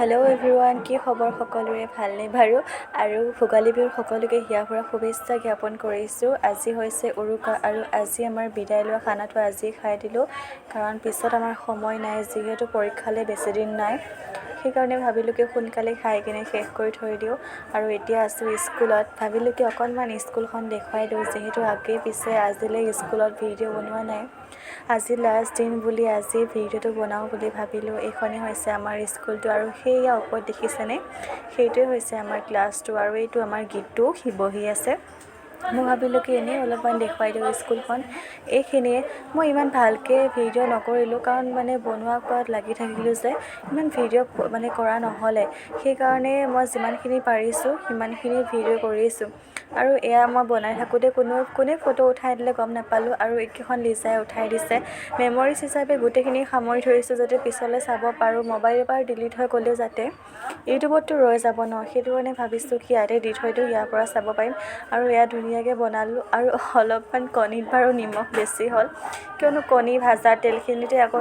Hello' everyone, কি খবৰ সকলোৰে ভালনে বাৰু? আৰু ভোগালী বিহুৰ সকলোকে হিয়া ভৰা শুভেচ্ছা জ্ঞাপন কৰিছোঁ। আজি হৈছে উৰুকা আৰু আজি আমাৰ বিদায় লোৱা খানাটো আজিয়ে খাই দিলোঁ, কাৰণ পিছত আমাৰ সময় নাই, যিহেতু পৰীক্ষালৈ বেছিদিন নাই। সেইকাৰণে ভাবিলোঁ কি সোনকালে খাই কিনে শেষ কৰি থৈ দিওঁ। আৰু এতিয়া আছোঁ স্কুলত, ভাবিলোঁ কি অকণমান স্কুলখন দেখুৱাই দিওঁ, যিহেতু আগে পিছে আজিলৈ স্কুলত ভিডিঅ' বনোৱা নাই। আজি লাষ্ট দিন বুলি আজি ভিডিঅ'টো বনাওঁ বুলি ভাবিলোঁ। এইখনেই হৈছে আমাৰ স্কুলটো আৰু সেয়া ওপৰত দেখিছেনে, সেইটোৱে হৈছে আমাৰ ক্লাছটো আৰু এইটো আমাৰ গীতটো সি বহি আছে। মই ভাবিলোঁ কি এনেই অলপমান দেখুৱাই দিওঁ স্কুলখন। এইখিনিয়ে মই ইমান ভালকৈ ভিডিঅ' নকৰিলোঁ, কাৰণ মানে বনোৱা কৰাত লাগি থাকিলোঁ যে ইমান ভিডিঅ' কৰা নহ'লে। সেইকাৰণে মই যিমানখিনি পাৰিছোঁ সিমানখিনি ভিডিঅ' কৰিছোঁ। আৰু এয়া মই বনাই থাকোঁতে কোনে ফটো উঠাই দিলে গম নাপালোঁ, আৰু এইকেইখন লিজাই উঠাই দিছে। মেমৰিজ হিচাপে গোটেইখিনি সামৰি থৈছোঁ যাতে পিছলৈ চাব পাৰোঁ। মোবাইলৰ পৰা ডিলিট হৈ গ'লেও যাতে ইউটিউবততো ৰৈ যাব ন, সেইটো কাৰণে ভাবিছোঁ কি ইয়াতে দি থৈ দিওঁ, ইয়াৰ পৰা চাব পাৰিম। আৰু এয়া ধুনীয়াকৈ বনালোঁ, আৰু অলপমান কণীত বাৰু নিমখ বেছি হ'ল, কিয়নো কণী ভাজা তেলখিনিতে আকৌ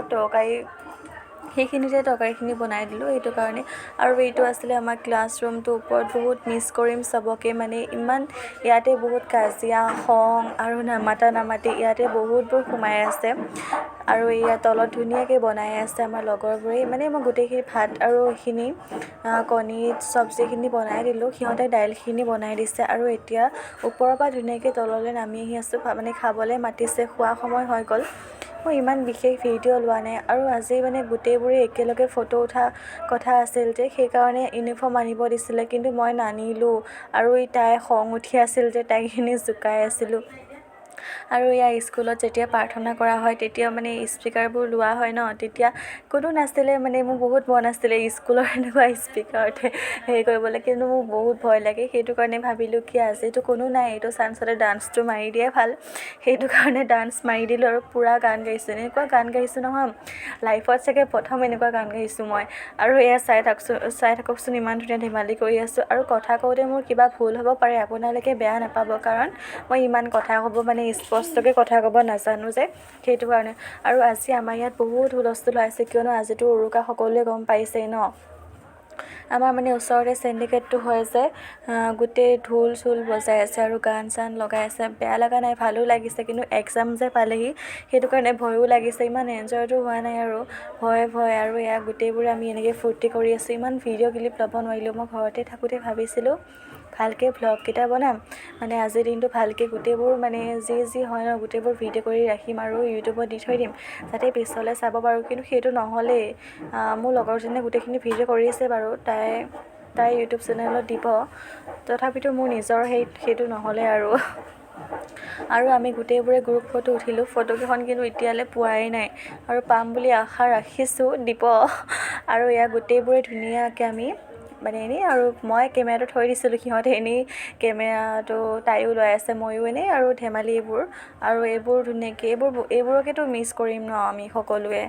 তৰকাৰীখিনি বনাই দিলোঁ, সেইটো কাৰণে। আৰু এইটো আছিলে আমাৰ ক্লাছৰুমটো। ওপৰত বহুত মিছ কৰিম চবকে, মানে ইমান ইয়াতে বহুত কাজিয়া খং আৰু নামাতি ইয়াতে বহুতবোৰ সোমাই আছে। আৰু ইয়াত তলত ধুনীয়াকৈ বনাই আছে আমাৰ লগৰবোৰে, মানে মই গোটেইখিনি ভাত আৰু এইখিনি কণী চব্জিখিনি বনাই দিলোঁ, সিহঁতে দাইলখিনি বনাই দিছে। আৰু এতিয়া ওপৰৰ পৰা ধুনীয়াকৈ তললৈ নামি আহি আছোঁ, মানে খাবলৈ মাতিছে, খোৱা সময় হৈ গ'ল। মই ইমান বিশেষ ভিডিঅ' লোৱা নাই, আৰু আজি মানে গোটেইবোৰে একেলগে ফটো উঠা কথা আছিল যে, সেইকাৰণে ইউনিফৰ্ম আনিব দিছিলে, কিন্তু মই নানিলোঁ। আৰু তাই খং উঠি আছিল যে তাইখিনি জোকাই আছিলোঁ। আৰু ইয়াৰ স্কুলত যেতিয়া প্ৰাৰ্থনা কৰা হয় তেতিয়া মানে স্পীকাৰবোৰ লোৱা হয় ন, তেতিয়া কোনো নাছিলে। মানে মোৰ বহুত মন আছিলে স্কুলৰ এনেকুৱা স্পীকাৰতে হেৰি কৰিবলৈ, কিন্তু মোৰ বহুত ভয় লাগে। সেইটো কাৰণে ভাবিলোঁ কি আজিতো কোনো নাই, এইটো চান্সতে ডান্সটো মাৰি দিয়াই ভাল। সেইটো কাৰণে ডান্স মাৰি দিলোঁ আৰু পূৰা গান গাইছোঁ। এনেকুৱা গান গাইছোঁ নহয়, লাইফত চাগে প্ৰথম এনেকুৱা গান গাইছোঁ মই। আৰু এয়া চাই থাককচোন, ইমান ধুনীয়া ধেমালি কৰি আছোঁ। আৰু কথা কওঁতে মোৰ কিবা ভুল হ'ব পাৰে, আপোনালোকে বেয়া নাপাব, কাৰণ মই ইমান কথা ক'ব মানে স্পষ্টকৈ কথা ক'ব নাজানো যে, সেইটো কাৰণে। আৰু আজি আমাৰ ইয়াত বহুত হুলস্থুল আছে, কিয়নো আজিতো উৰুকা, সকলোৱে গম পাইছেই ন। আমাৰ মানে ওচৰতে চেণ্ডিকেটটো হয় যে, গোটেই ঢোল চোল বজাই আছে আৰু গান চান লগাই আছে। বেয়া লগা নাই, ভালো লাগিছে, কিন্তু এক্সাম যে পালেহি সেইটো কাৰণে ভয়ো লাগিছে। ইমান এনজয়টো হোৱা নাই আৰু ভয়। আৰু এয়া গোটেইবোৰে আমি এনেকৈ ফূৰ্তি কৰি আছোঁ। ইমান ভিডিঅ' ক্লিপ ল'ব নোৱাৰিলোঁ। মই ঘৰতে থাকোঁতে ভাবিছিলোঁ ভালকৈ ভ্লগকেইটা বনাম, মানে আজিৰ দিনটো ভালকৈ গোটেইবোৰ মানে যি হয় ন, গোটেইবোৰ ভিডিঅ' কৰি ৰাখিম আৰু ইউটিউবত দি থৈ দিম, যাতে পিছলৈ চাব পাৰোঁ। কিন্তু সেইটো নহ'লেই। মোৰ লগৰজনীয়ে গোটেইখিনি ভিডিঅ' কৰিছে বাৰু, তাই ইউটিউব চেনেলত দিব, তথাপিতো মোৰ নিজৰ সেইটো নহ'লে আৰু। আৰু আমি গোটেইবোৰে গ্ৰুপ ফটো উঠিলোঁ, ফটোকেইখন কিন্তু এতিয়ালৈ পোৱাই নাই, আৰু পাম বুলি আশা ৰাখিছোঁ, দিব। আৰু এয়া গোটেইবোৰে ধুনীয়াকৈ আমি মানে এনেই, আৰু মই কেমেৰাটো থৈ দিছিলোঁ, সিহঁতে এনেই কেমেৰাটো তাইও লৈ আছে, ময়ো এনেই আৰু ধেমালি এইবোৰ। আৰু এইবোৰ ধুনীয়াকৈ এইবোৰকেতো মিছ কৰিম ন আমি সকলোৱে,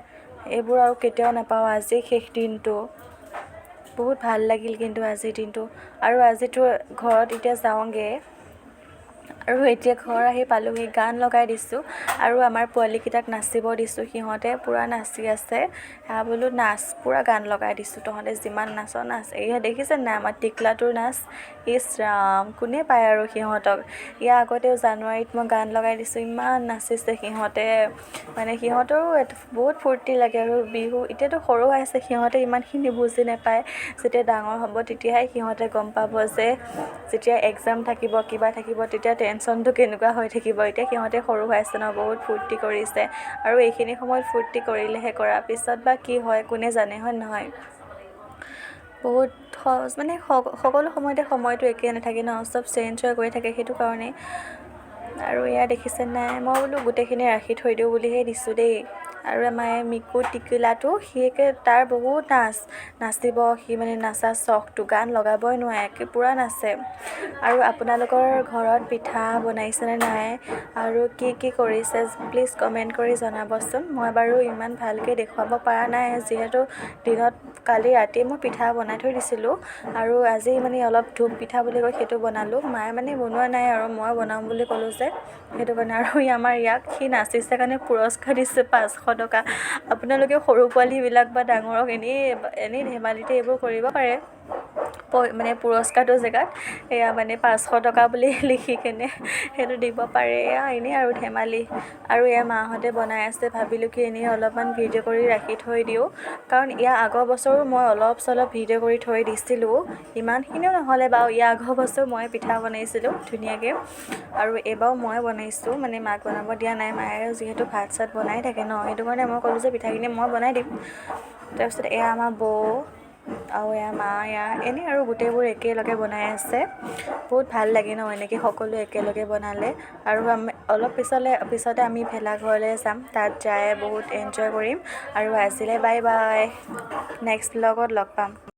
এইবোৰ আৰু কেতিয়াও নাপাওঁ। আজি শেষ দিনটো, বহুত ভাল লাগিল কিন্তু আজিৰ দিনটো। আৰু আজিতো ঘৰত এতিয়া যাওঁগৈ, আৰু এতিয়া ঘৰ আহি পালোঁহি, গান লগাই দিছোঁ আৰু আমাৰ পোৱালীকেইটাক নাচিব দিছোঁ। সিহঁতে পূৰা নাচি আছে, বোলো নাচ, পূৰা গান লগাই দিছোঁ, তহঁতে যিমান নাচ নাচ। এয়া দেখিছে নাই আমাৰ টিকলাটোৰ নাচ, ইছ ৰাম, কোনে পায় আৰু সিহঁতক। ইয়াৰ আগতেও জানুৱাৰীত মই গান লগাই দিছোঁ, ইমান নাচিছে সিহঁতে, মানে সিহঁতৰো বহুত ফূৰ্তি লাগে। আৰু বিহু এতিয়াতো সৰু হৈ আছে, সিহঁতে ইমানখিনি বুজি নাপায়। যেতিয়া ডাঙৰ হ'ব তেতিয়াহে সিহঁতে গম পাব যে, যেতিয়া এক্সাম থাকিব, কিবা থাকিব, তেতিয়া টেনশ্যনটো কেনেকুৱা হৈ থাকিব। এতিয়া সিহঁতে সৰু হৈ আছে ন, বহুত ফূৰ্তি কৰিছে। আৰু এইখিনি সময়ত ফূৰ্তি কৰিলেহে কৰা, পিছত বা কি হয় কোনে জানে, হয় নহয়। বহুত সহজ, মানে সকলো সময়তে সময়টো একেই নাথাকে ন, চব চেঞ্জ হৈ থাকে, সেইটো কাৰণে। আৰু এয়া দেখিছে নাই, মই বোলো গোটেইখিনি ৰাখি থৈ দিওঁ বুলিহে দিছোঁ দেই। আৰু আমাৰ মিকু টিকিলাটো, তাৰ বহুত নাচিব, সি মানে নাচা চখটো, গান লগাবই নোৱাৰে, পূৰা নাচে। আৰু আপোনালোকৰ ঘৰত পিঠা বনাইছেনে নাই, আৰু কি কৰিছে, প্লিজ কমেণ্ট কৰি জনাবচোন। মই বাৰু ইমান ভালকৈ দেখুৱাব পৰা নাই, যিহেতু কালি ৰাতি মই পিঠা বনাই থৈ দিছিলোঁ, আৰু আজি মানে অলপ ধূপ পিঠা বুলি কয়, সেইটো বনালোঁ। মায়ে মানে বনোৱা নাই আৰু মই বনাম বুলি ক'লোঁ যে, সেইটো কাৰণে। আৰু আমাৰ ইয়াক সি নাচিছে কাৰণে পুৰস্কাৰ দিছে 500 টকা। আপোনালোকে সৰু পোৱালীবিলাক বা ডাঙৰক এনেই ধেমালিতে এইবোৰ কৰিব পাৰে। মানে পুৰস্কাৰটোৰ জেগাত এয়া মানে 500 টকা বুলি লিখি কেনে সেইটো দিব পাৰে। এয়া এনেই আৰু ধেমালি। আৰু এয়া মাহঁতে বনাই আছে, ভাবিলোঁ কি এনেই অলপমান ভিডিঅ' কৰি ৰাখি থৈ দিওঁ, কাৰণ ইয়াৰ আগৰ বছৰো মই অলপ চলপ ভিডিঅ' কৰি থৈ দিছিলোঁ, ইমানখিনিও নহ'লে বাৰু। ইয়াৰ আগৰ বছৰ মই পিঠা বনাইছিলোঁ ধুনীয়াকৈ, আৰু এইবাৰো মই বনাইছোঁ, মানে মাক বনাব দিয়া নাই। মায়ে যিহেতু ভাত চাত বনাই থাকে ন, সেইটো কাৰণে মই ক'লোঁ যে পিঠাখিনি মই বনাই দিম। তাৰপিছত এয়া আমাৰ বৌ আৰু এয়া মা, এয়া এনেই আৰু গোটেইবোৰ একেলগে বনাই আছে। বহুত ভাল লাগে ন এনেকৈ সকলো একেলগে বনালে। আৰু আমি অলপ পিছতে আমি ভেলাঘৰলৈ যাম, তাত যাই বহুত এনজয় কৰিম। আৰু আজিলৈ বাই বাই, নেক্সট ব্লগত লগ পাম।